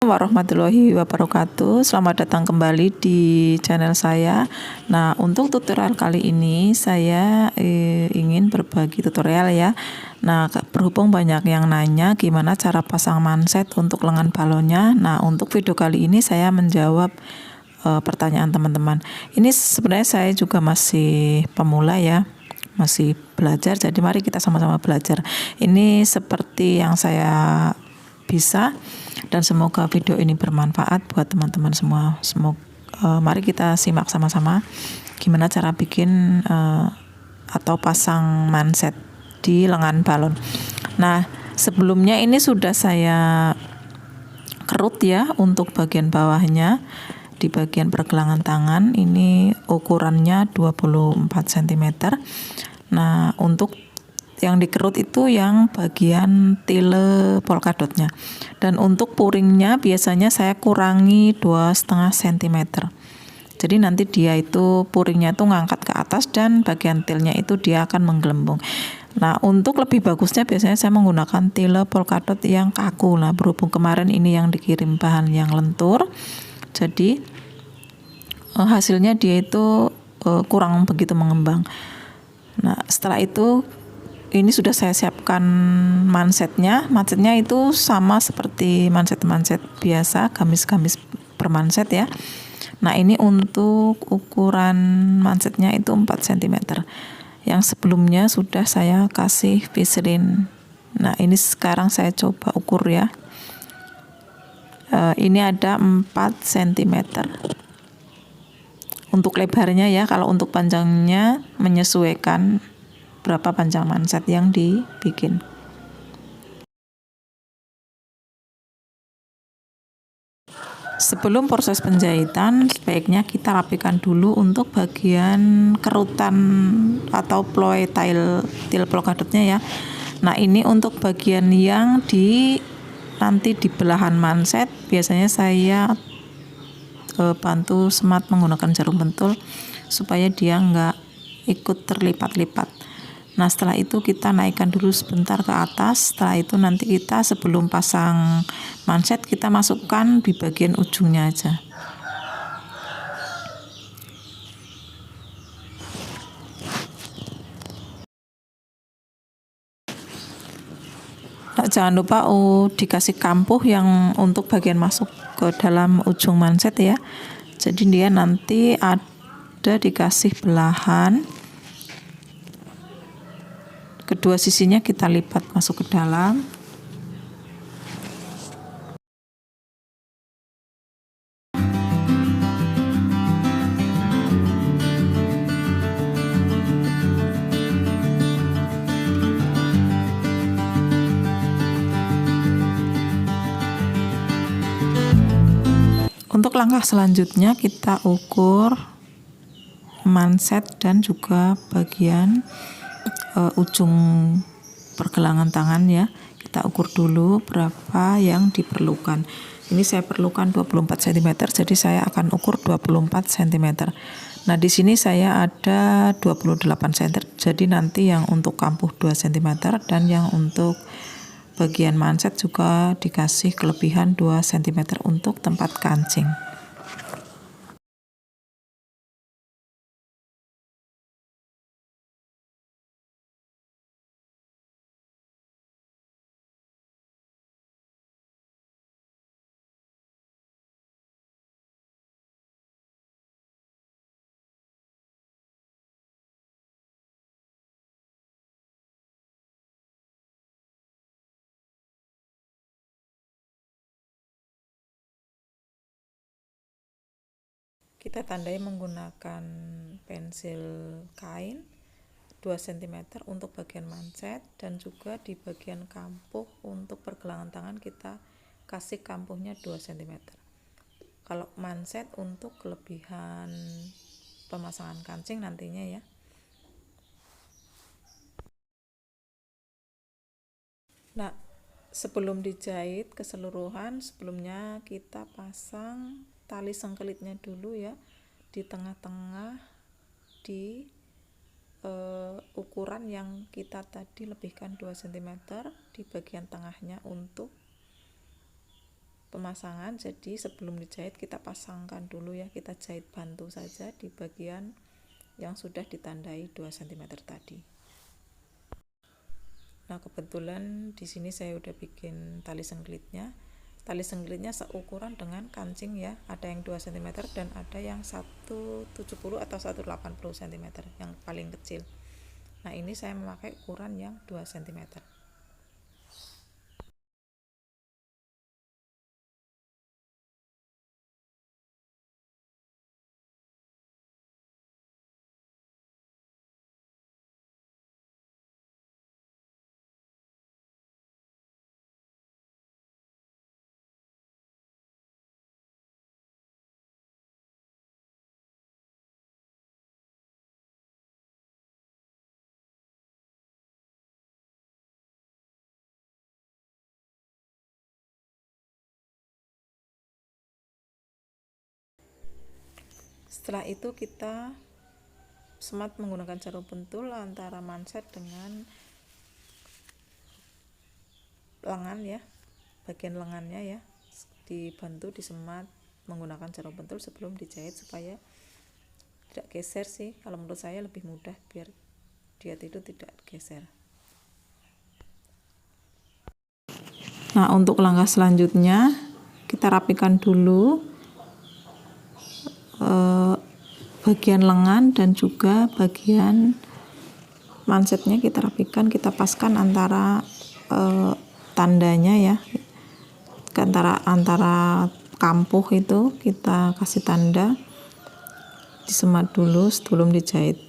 Warahmatullahi wabarakatuh. Selamat datang kembali di channel saya. Nah, untuk tutorial kali ini saya ingin berbagi tutorial ya. Nah, berhubung banyak yang nanya gimana cara pasang manset untuk lengan balonnya. Nah, untuk video kali ini saya menjawab pertanyaan teman-teman. Ini sebenarnya saya juga masih pemula ya, masih belajar. Jadi mari kita sama-sama belajar. Ini seperti yang saya bisa, dan semoga video ini bermanfaat buat teman-teman semua. Mari kita simak sama-sama gimana cara bikin atau pasang manset di lengan balon. Nah, sebelumnya ini sudah saya kerut ya untuk bagian bawahnya. Di bagian pergelangan tangan ini ukurannya 24 cm. Nah, untuk yang dikerut itu yang bagian tile polkadotnya, dan untuk puringnya biasanya saya kurangi 2,5 cm. Jadi nanti dia itu puringnya itu ngangkat ke atas dan bagian tilnya itu dia akan menggelembung. Nah, untuk lebih bagusnya biasanya saya menggunakan tile polkadot yang kaku. Nah, berhubung kemarin ini yang dikirim bahan yang lentur, jadi hasilnya dia itu kurang begitu mengembang. Nah, setelah itu ini sudah saya siapkan mansetnya. Mansetnya itu sama seperti manset-manset biasa, gamis-gamis per manset ya. Nah, ini untuk ukuran mansetnya itu 4 cm. Yang sebelumnya sudah saya kasih Vaseline. Nah, ini sekarang saya coba ukur ya. Ini ada 4 cm. Untuk lebarnya ya, kalau untuk panjangnya menyesuaikan berapa panjang manset yang dibikin. Sebelum proses penjahitan, sebaiknya kita rapikan dulu untuk bagian kerutan atau ploy tile polkadotnya ya. Nah, ini untuk bagian yang nanti di belahan manset, biasanya saya bantu semat menggunakan jarum pentul supaya dia nggak ikut terlipat-lipat. Nah, setelah itu kita naikkan dulu sebentar ke atas. Setelah itu nanti kita sebelum pasang manset kita masukkan di bagian ujungnya aja. Nah, jangan lupa dikasih kampuh yang untuk bagian masuk ke dalam ujung manset ya. Jadi dia nanti ada dikasih belahan. Kedua sisinya kita lipat masuk ke dalam. Untuk langkah selanjutnya kita ukur manset dan juga bagian ujung pergelangan tangan ya. Kita ukur dulu berapa yang diperlukan. Ini saya perlukan 24 cm, jadi saya akan ukur 24 cm. Nah, di sini saya ada 28 cm. Jadi nanti yang untuk kampuh 2 cm dan yang untuk bagian manset juga dikasih kelebihan 2 cm untuk tempat kancing. Kita tandai menggunakan pensil kain 2 cm untuk bagian manset, dan juga di bagian kampuh untuk pergelangan tangan kita kasih kampuhnya 2 cm. Kalau manset untuk kelebihan pemasangan kancing nantinya ya. Nah, sebelum dijahit keseluruhan, sebelumnya kita pasang tali sengkelitnya dulu ya di tengah-tengah di ukuran yang kita tadi lebihkan 2 cm di bagian tengahnya untuk pemasangan. Jadi sebelum dijahit kita pasangkan dulu ya, kita jahit bantu saja di bagian yang sudah ditandai 2 cm tadi. Nah, kebetulan di sini saya udah bikin tali sengklitnya. Tali sengklitnya seukuran dengan kancing ya, ada yang 2 cm dan ada yang 170 atau 180 cm yang paling kecil. Nah, ini saya memakai ukuran yang 2 cm. Setelah itu kita semat menggunakan jarum pentul antara manset dengan lengan ya, bagian lengannya ya, dibantu disemat menggunakan jarum pentul sebelum dijahit supaya tidak geser sih. Kalau menurut saya lebih mudah biar dia itu tidak geser. Nah, untuk langkah selanjutnya kita rapikan dulu bagian lengan dan juga bagian mansetnya, kita rapikan, kita paskan antara tandanya ya, antara kampuh itu kita kasih tanda, disemat dulu sebelum dijahit.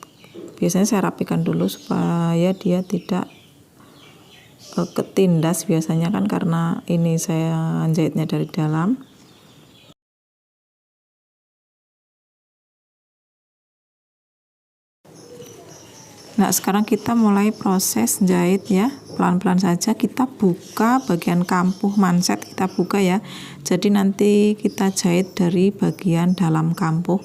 Biasanya saya rapikan dulu supaya dia tidak ketindas, biasanya kan karena ini saya jahitnya dari dalam. Nah, sekarang kita mulai proses jahit ya, pelan-pelan saja. Kita buka bagian kampuh manset, kita buka ya, jadi nanti kita jahit dari bagian dalam kampuh.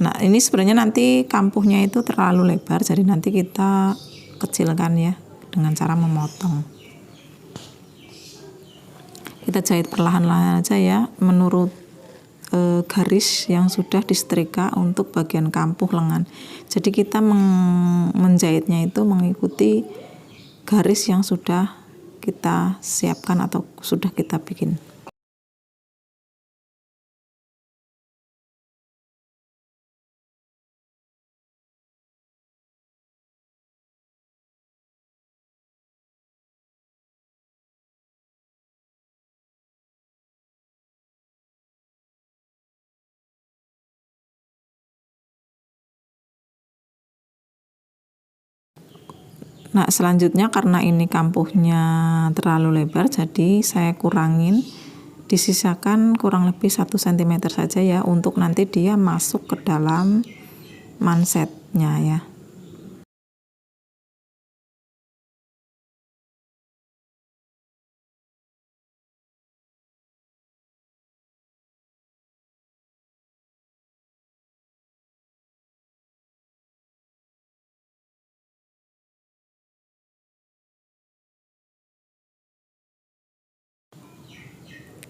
Nah, ini sebenarnya nanti kampuhnya itu terlalu lebar, jadi nanti kita kecilkan ya dengan cara memotong. Kita jahit perlahan-lahan aja ya, menurut garis yang sudah disetrika untuk bagian kampuh lengan. Jadi kita menjahitnya itu mengikuti garis yang sudah kita siapkan atau sudah kita bikin. Nah, selanjutnya karena ini kampuhnya terlalu lebar, jadi saya kurangin, disisakan kurang lebih 1 cm saja ya, untuk nanti dia masuk ke dalam mansetnya ya.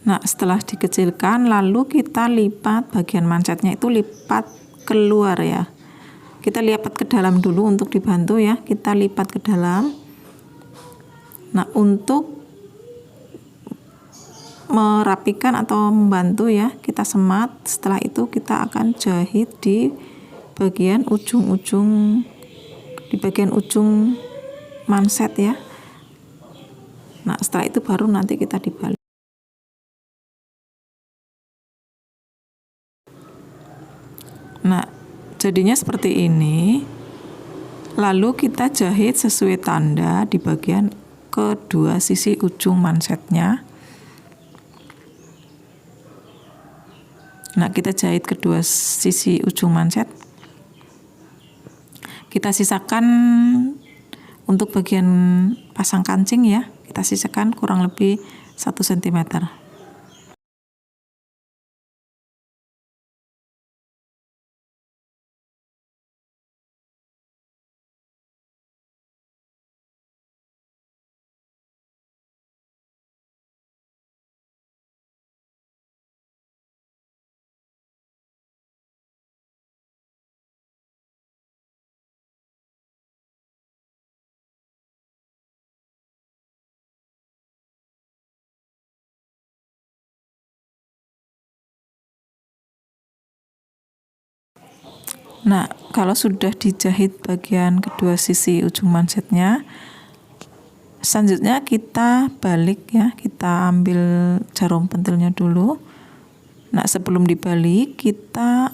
Nah, setelah dikecilkan lalu kita lipat bagian mansetnya, itu lipat keluar ya. Kita lipat ke dalam dulu untuk dibantu ya, kita lipat ke dalam. Nah, untuk merapikan atau membantu ya, kita semat. Setelah itu kita akan jahit di bagian ujung manset ya. Nah, setelah itu baru nanti kita dibalik. Nah, jadinya seperti ini. Lalu kita jahit sesuai tanda di bagian kedua sisi ujung mansetnya. Nah, kita jahit kedua sisi ujung manset. Kita sisakan untuk bagian pasang kancing ya, kita sisakan kurang lebih 1 cm. Nah, kalau sudah dijahit bagian kedua sisi ujung mansetnya, selanjutnya kita balik ya, kita ambil jarum pentilnya dulu. Nah, sebelum dibalik kita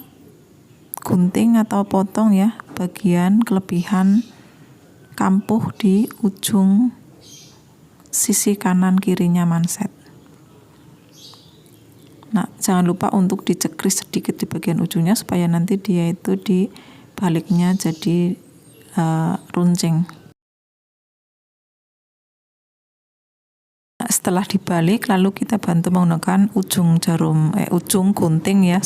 gunting atau potong ya bagian kelebihan kampuh di ujung sisi kanan kirinya manset. Nah, jangan lupa untuk dicekris sedikit di bagian ujungnya supaya nanti dia itu di baliknya jadi runcing. Nah, setelah dibalik lalu kita bantu menggunakan ujung gunting ya,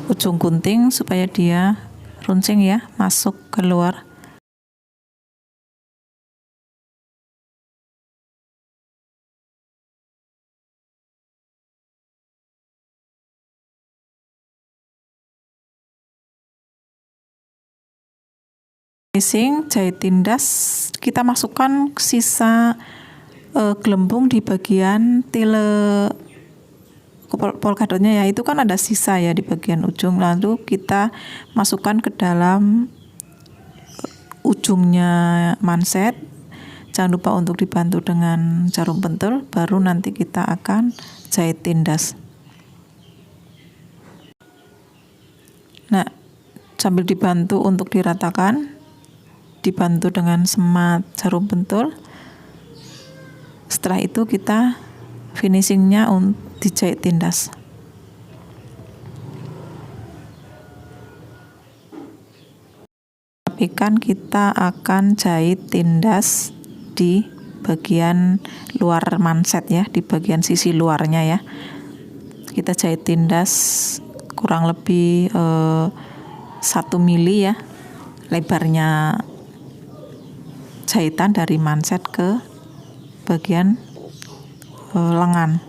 ujung gunting supaya dia runcing ya, masuk keluar. Finishing jahit tindas, kita masukkan sisa gelembung di bagian tile polkadotnya ya, itu kan ada sisa ya di bagian ujung, lalu kita masukkan ke dalam ujungnya manset. Jangan lupa untuk dibantu dengan jarum pentul, baru nanti kita akan jahit tindas. Nah, sambil dibantu untuk diratakan, dibantu dengan semat jarum pentul. Setelah itu kita finishingnya dijahit tindas. Ikan kita akan jahit tindas di bagian luar manset ya, di bagian sisi luarnya ya. Kita jahit tindas kurang lebih 1 mili ya, lebarnya jahitan dari manset ke bagian lengan.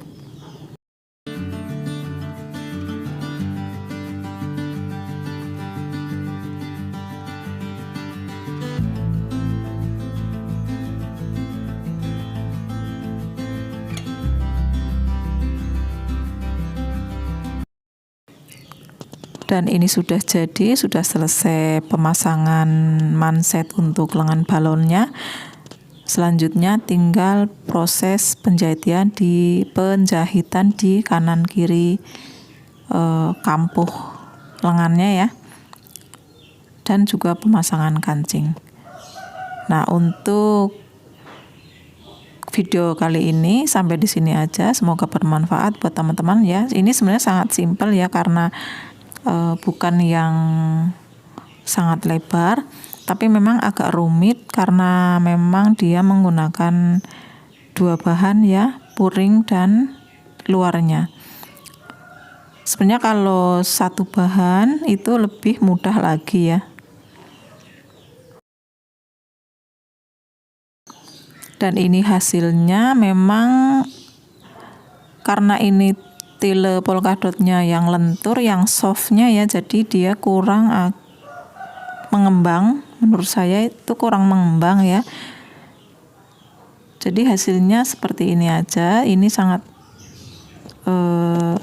Dan ini sudah jadi, sudah selesai pemasangan manset untuk lengan balonnya. Selanjutnya tinggal proses penjahitan di kanan kiri kampuh lengannya ya, dan juga pemasangan kancing. Nah, untuk video kali ini sampai di sini aja, semoga bermanfaat buat teman-teman ya. Ini sebenarnya sangat simpel ya, karena bukan yang sangat lebar, tapi memang agak rumit karena memang dia menggunakan 2 bahan ya, puring dan luarnya. Sebenarnya kalau 1 bahan itu lebih mudah lagi ya. Dan ini hasilnya memang karena ini tile polkadotnya yang lentur, yang softnya ya, jadi dia kurang mengembang. Menurut saya itu kurang mengembang ya. Jadi hasilnya seperti ini aja. Ini sangat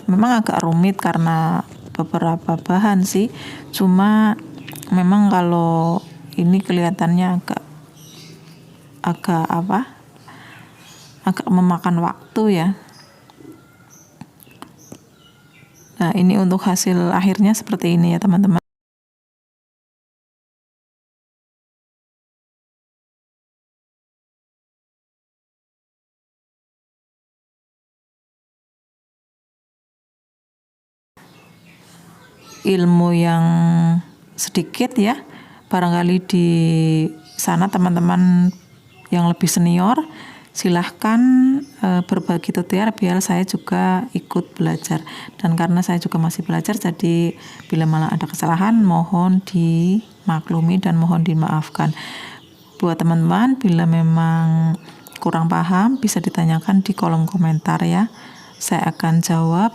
memang agak rumit karena beberapa bahan sih. Cuma memang kalau ini kelihatannya agak memakan waktu ya. Nah, ini untuk hasil akhirnya seperti ini ya teman-teman. Ilmu yang sedikit ya, barangkali di sana teman-teman yang lebih senior silahkan berbagi tutorial biar saya juga ikut belajar. Dan karena saya juga masih belajar, jadi bila malah ada kesalahan mohon dimaklumi dan mohon dimaafkan. Buat teman-teman, bila memang kurang paham bisa ditanyakan di kolom komentar ya, saya akan jawab.